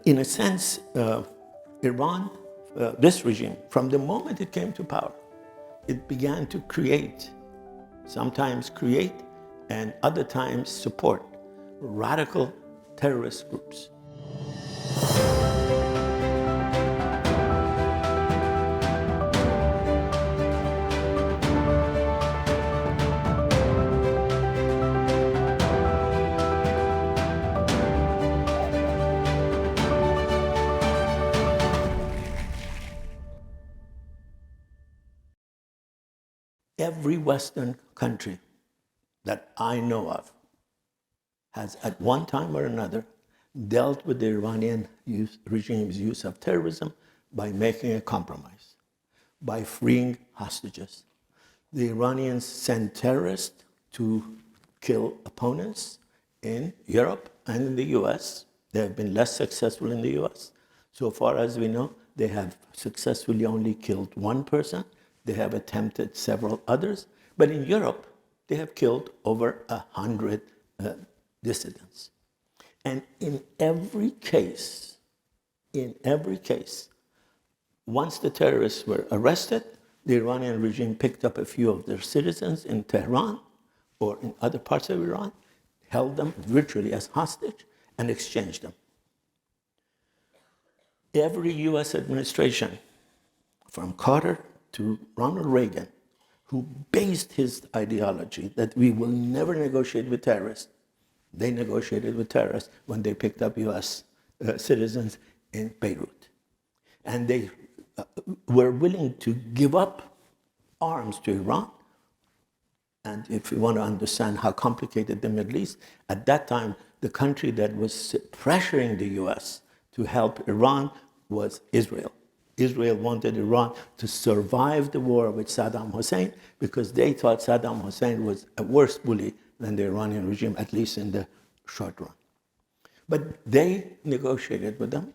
In a sense, Iran, this regime, from the moment it came to power, it began to create, sometimes create, and other times support radical terrorist groups. Every Western country that I know of has at one time or another dealt with the Iranian regime's use of terrorism by making a compromise, by freeing hostages. The Iranians send terrorists to kill opponents in Europe and in the US. They have been less successful in the US. So far as we know, they have successfully only killed one person. They have attempted several others. But in Europe, they have killed over 100 dissidents. And in every case, once the terrorists were arrested, the Iranian regime picked up a few of their citizens in Tehran or in other parts of Iran, held them virtually as hostage, and exchanged them. Every US administration, from Carter to Ronald Reagan, who based his ideology that we will never negotiate with terrorists, they negotiated with terrorists when they picked up US citizens in Beirut. And they were willing to give up arms to Iran. And if you want to understand how complicated the Middle East, at that time, the country that was pressuring the US to help Iran was Israel. Israel wanted Iran to survive the war with Saddam Hussein because they thought Saddam Hussein was a worse bully than the Iranian regime, at least in the short run. But they negotiated with them.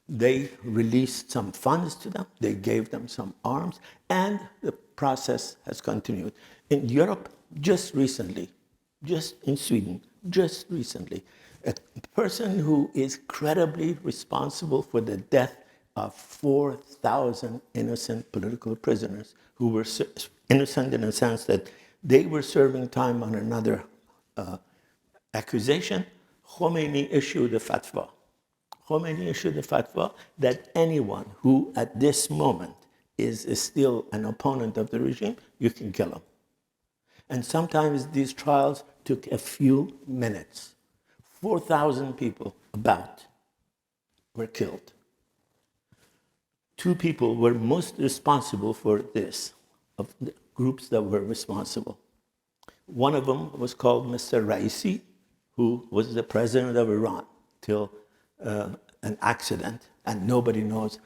They released some funds to them. They gave them some arms. And the process has continued. In Europe, just recently, just in Sweden, just recently, a person who is credibly responsible for the death of 4,000 innocent political prisoners who were innocent in the sense that they were serving time on another accusation. Khamenei issued a fatwa. Khamenei issued a fatwa that anyone who at this moment is still an opponent of the regime, you can kill him. And sometimes these trials took a few minutes. 4,000 people about were killed. 2 people were most responsible for this, of the groups that were responsible. One of them was called Mr. Raisi, who was the president of Iran till an accident, and nobody knows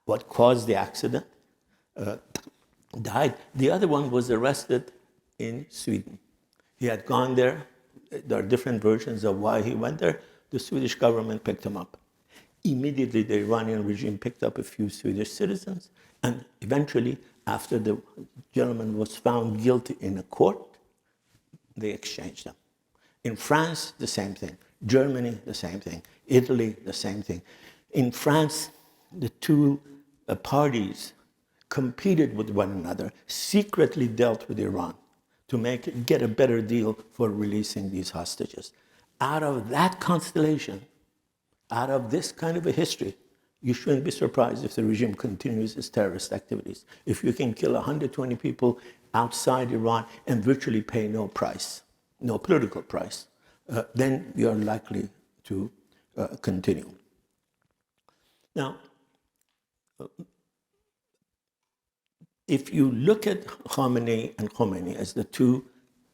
what caused the accident, died. The other one was arrested in Sweden. He had gone there. There are different versions of why he went there. The Swedish government picked him up. Immediately, the Iranian regime picked up a few Swedish citizens, and eventually, after the gentleman was found guilty in a court, they exchanged them. In France, the same thing. Germany, the same thing. Italy, the same thing. In France, the two parties competed with one another, secretly dealt with Iran to get a better deal for releasing these hostages. Out of that constellation, out of this kind of a history, you shouldn't be surprised if the regime continues its terrorist activities. If you can kill 120 people outside Iran and virtually pay no price, no political price, then you're likely to continue. Now, if you look at Khamenei and Khomeini as the 2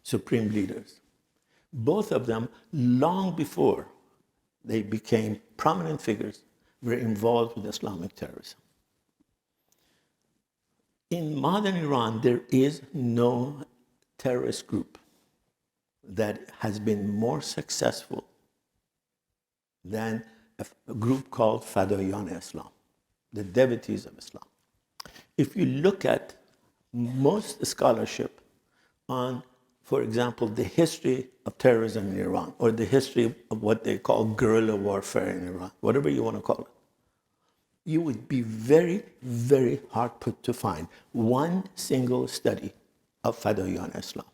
supreme leaders, both of them, long before they became prominent figures, were involved with Islamic terrorism. In modern Iran, there is no terrorist group that has been more successful than a group called Fada'iyan-e Islam, the devotees of Islam. If you look at most scholarship on for example, the history of terrorism in Iran, or the history of what they call guerrilla warfare in Iran, whatever you want to call it, you would be very, very hard put to find one single study of Fada'iyan-e Islam.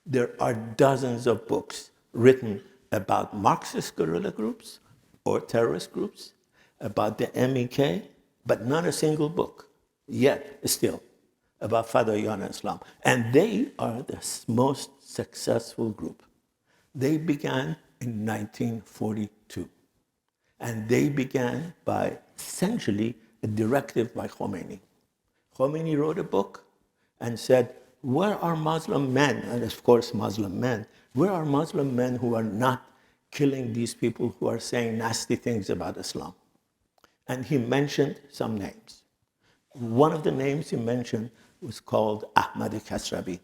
There are dozens of books written about Marxist guerrilla groups or terrorist groups, about the MEK, but not a single book yet still about Fada'iyan-e Islam. And they are the most successful group. They began in 1942. And they began by essentially a directive by Khomeini. Khomeini wrote a book and said, where are Muslim men, and of course Muslim men, where are Muslim men who are not killing these people who are saying nasty things about Islam? And he mentioned some names. One of the names he mentioned was called Ahmad Kasravi.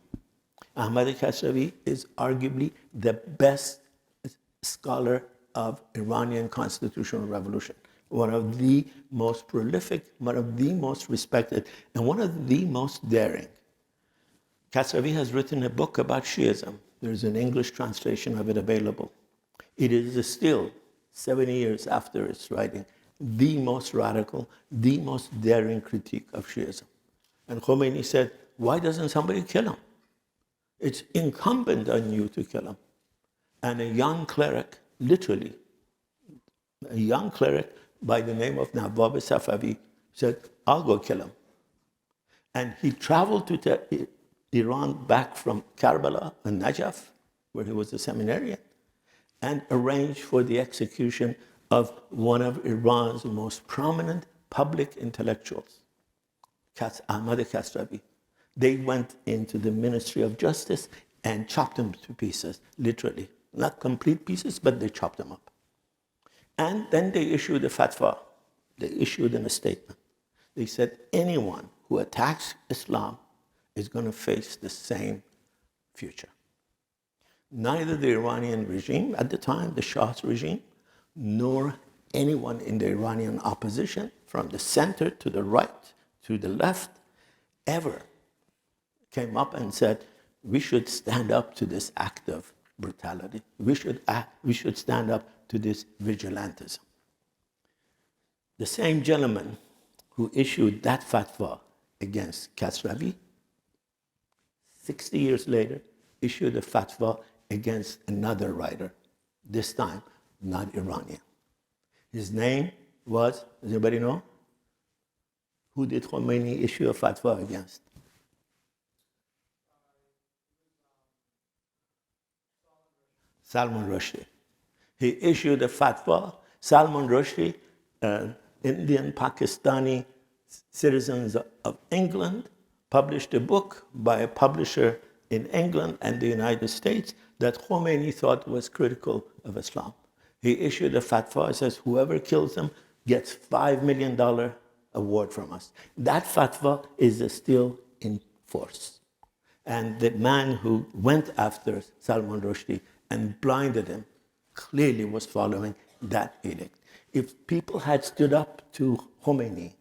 Ahmad Kasravi is arguably the best scholar of Iranian constitutional revolution, one of the most prolific, one of the most respected, and one of the most daring. Kasravi has written a book about Shiism. There's an English translation of it available. It is still, 70 years after its writing, the most radical, the most daring critique of Shiism. And Khomeini said, why doesn't somebody kill him? It's incumbent on you to kill him. And a young cleric, literally, a young cleric by the name of Nawab Safavi said, I'll go kill him. And he traveled to Iran back from Karbala and Najaf, where he was a seminarian, and arranged for the execution of one of Iran's most prominent public intellectuals, Ahmad Kasravi. They went into the Ministry of Justice and chopped him to pieces, literally. Not complete pieces, but they chopped them up. And then they issued a fatwa. They issued a statement. They said anyone who attacks Islam is going to face the same future. Neither the Iranian regime at the time, the Shah's regime, nor anyone in the Iranian opposition, from the center to the right to the left, ever came up and said, we should stand up to this act of brutality. We should stand up to this vigilantism. The same gentleman who issued that fatwa against Kasravi, 60 years later, issued a fatwa against another writer, this time not Iranian. His name was, does anybody know? Who did Khomeini issue a fatwa against? Salman Rushdie. He issued a fatwa. Salman Rushdie, Indian Pakistani citizens of England, published a book by a publisher in England and the United States that Khomeini thought was critical of Islam. He issued a fatwa that says whoever kills them gets $5 million award from us. That fatwa is still in force. And the man who went after Salman Rushdie and blinded him clearly was following that edict. If people had stood up to Khomeini,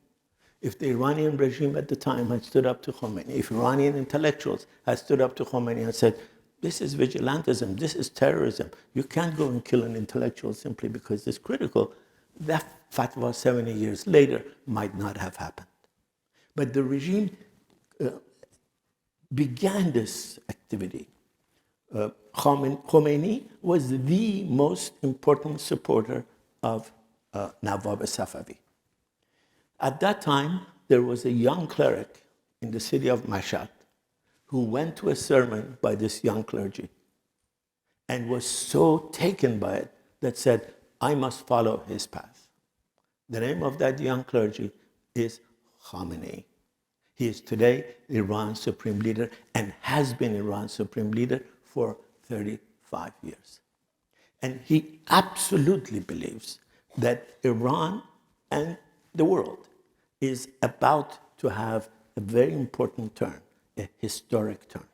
if the Iranian regime at the time had stood up to Khomeini, if Iranian intellectuals had stood up to Khomeini and said, this is vigilantism, this is terrorism, you can't go and kill an intellectual simply because it's critical, that fatwa 70 years later might not have happened. But the regime began this activity. Khomeini was the most important supporter of Nawab Safavi. At that time, there was a young cleric in the city of Mashhad who went to a sermon by this young clergy and was so taken by it that said, I must follow his path. The name of that young clergy is Khamenei. He is today Iran's supreme leader and has been Iran's supreme leader for 35 years. And he absolutely believes that Iran and the world is about to have a very important turn, a historic turn,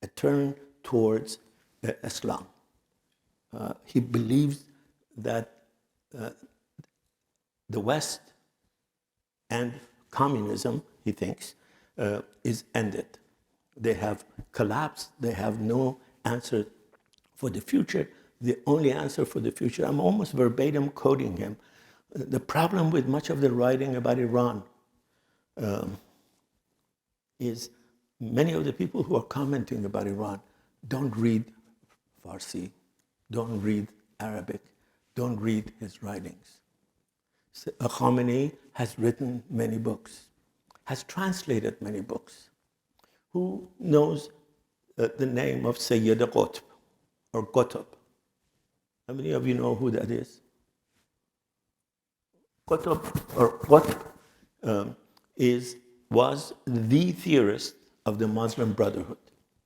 a turn towards Islam. He believes that the West and communism, he thinks, is ended. They have collapsed. They have no answer for the future. The only answer for the future, I'm almost verbatim quoting him. The problem with much of the writing about Iran is many of the people who are commenting about Iran don't read Farsi, don't read Arabic, don't read his writings. So, Khamenei has written many books, has translated many books. Who knows the name of Sayyid Qutb or Qutb? How many of you know who that is? Qutb or Qutb was the theorist of the Muslim Brotherhood,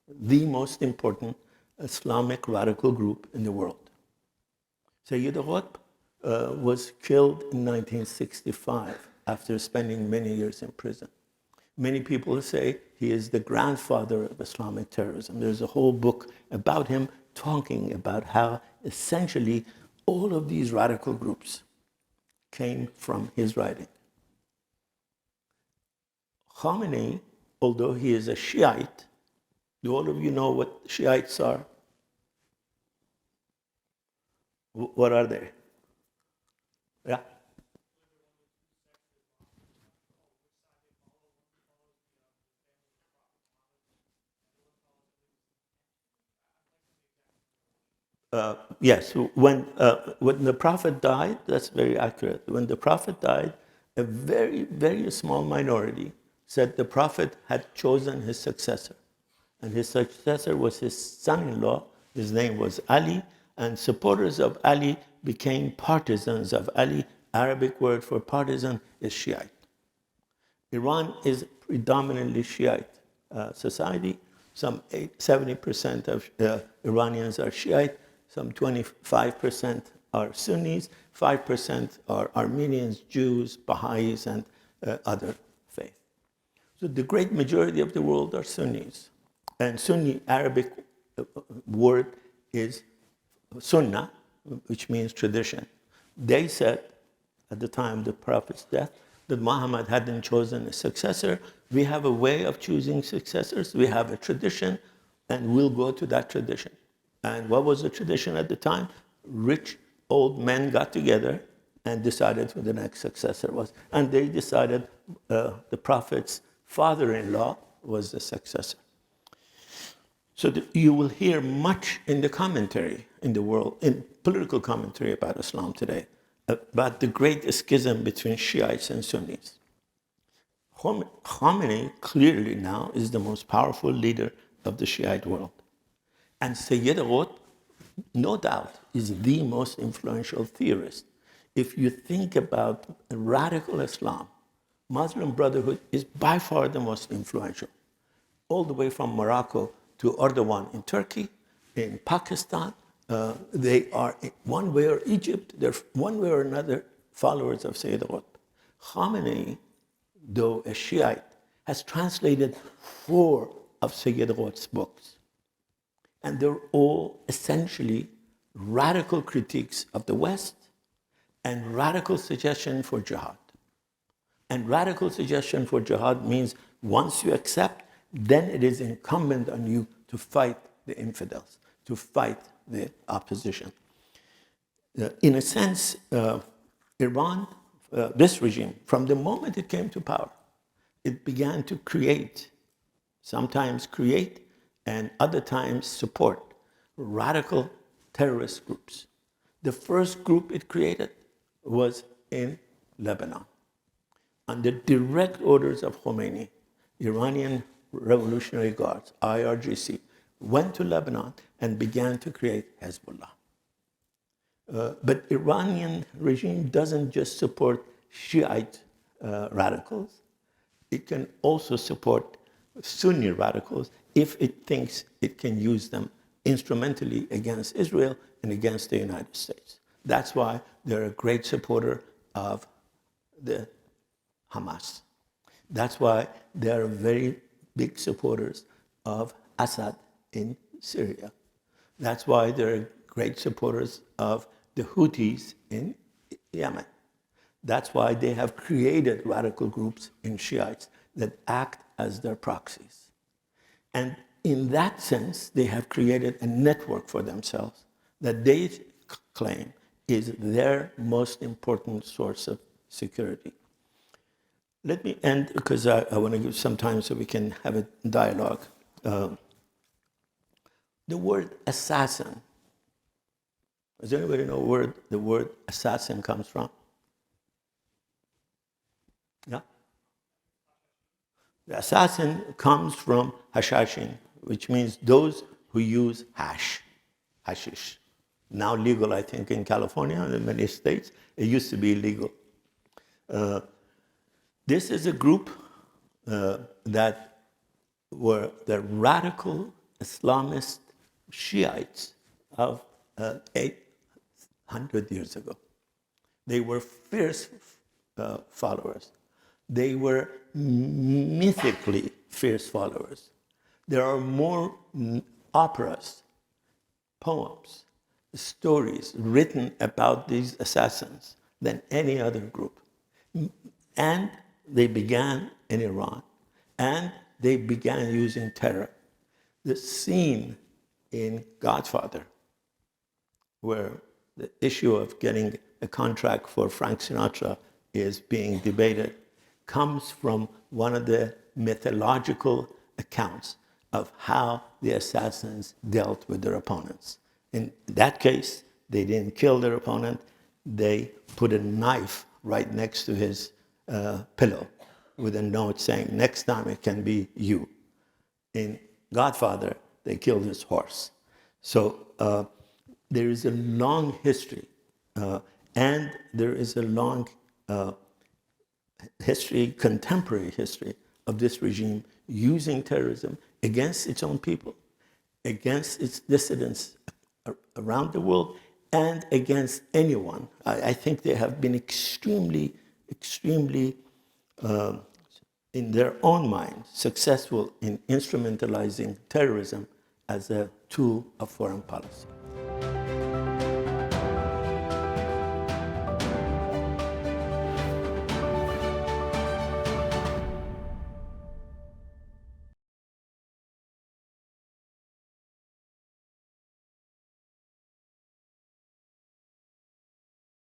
the most important Islamic radical group in the world. Sayyid Qutb was killed in 1965 after spending many years in prison. Many people say he is the grandfather of Islamic terrorism. There's a whole book about him talking about how essentially all of these radical groups came from his writing. Khamenei, although he is a Shiite, do all of you know what Shiites are? What are they? Yeah? Yes, when the Prophet died, that's very accurate. When the Prophet died, a very, very small minority said the Prophet had chosen his successor. And his successor was his son-in-law. His name was Ali. And supporters of Ali became partisans of Ali. Arabic word for partisan is Shiite. Iran is predominantly Shiite society. Some 70% of Iranians are Shiite. Some 25% are Sunnis. 5% are Armenians, Jews, Baha'is, and other faiths. So the great majority of the world are Sunnis. And Sunni Arabic word is sunnah, which means tradition. They said at the time of the Prophet's death that Muhammad hadn't chosen a successor. We have a way of choosing successors. We have a tradition, and we'll go to that tradition. And what was the tradition at the time? Rich old men got together and decided who the next successor was. And they decided the Prophet's father-in-law was the successor. So you will hear much in the commentary in the world, in political commentary about Islam today, about the great schism between Shiites and Sunnis. Khamenei clearly now is the most powerful leader of the Shiite world. And Sayyid Qutb, no doubt, is the most influential theorist. If you think about radical Islam, Muslim Brotherhood is by far the most influential. All the way from Morocco to Erdogan in Turkey, in Pakistan, they are one way or Egypt, they're one way or another followers of Sayyid Qutb. Khamenei, though a Shiite, has translated 4 of Sayyid Qutb's books. And they're all essentially radical critiques of the West and radical suggestion for jihad. And radical suggestion for jihad means once you accept, then it is incumbent on you to fight the infidels, to fight the opposition. In a sense, Iran, this regime, from the moment it came to power, it began to create, sometimes create, and other times support radical terrorist groups. The first group it created was in Lebanon. Under direct orders of Khomeini, Iranian Revolutionary Guards, IRGC, went to Lebanon and began to create Hezbollah. But Iranian regime doesn't just support Shiite radicals. It can also support Sunni radicals if it thinks it can use them instrumentally against Israel and against the United States. That's why they're a great supporter of the Hamas. That's why they're very big supporters of Assad in Syria. That's why they're great supporters of the Houthis in Yemen. That's why they have created radical groups in Shiites that act as their proxies. And in that sense, they have created a network for themselves that they claim is their most important source of security. Let me end, because I want to give some time so we can have a dialogue. The word assassin, does anybody know where the word assassin comes from? Yeah? The assassin comes from hashashin, which means those who use hashish. Now legal, I think, in California and in many states. It used to be illegal. This is a group that were the radical Islamist Shiites of 800 years ago. They were fierce followers. They were mythically fierce followers. There are more operas, poems, stories written about these assassins than any other group. And they began in Iran, and they began using terror. The scene in Godfather, where the issue of getting a contract for Frank Sinatra is being debated, comes from one of the mythological accounts of how the assassins dealt with their opponents. In that case, they didn't kill their opponent. They put a knife right next to his pillow with a note saying, "Next time it can be you." In Godfather, they killed his horse. So there is a long history, and there is a long history, contemporary history of this regime using terrorism against its own people, against its dissidents around the world, and against anyone. I think they have been extremely, in their own mind, successful in instrumentalizing terrorism as a tool of foreign policy.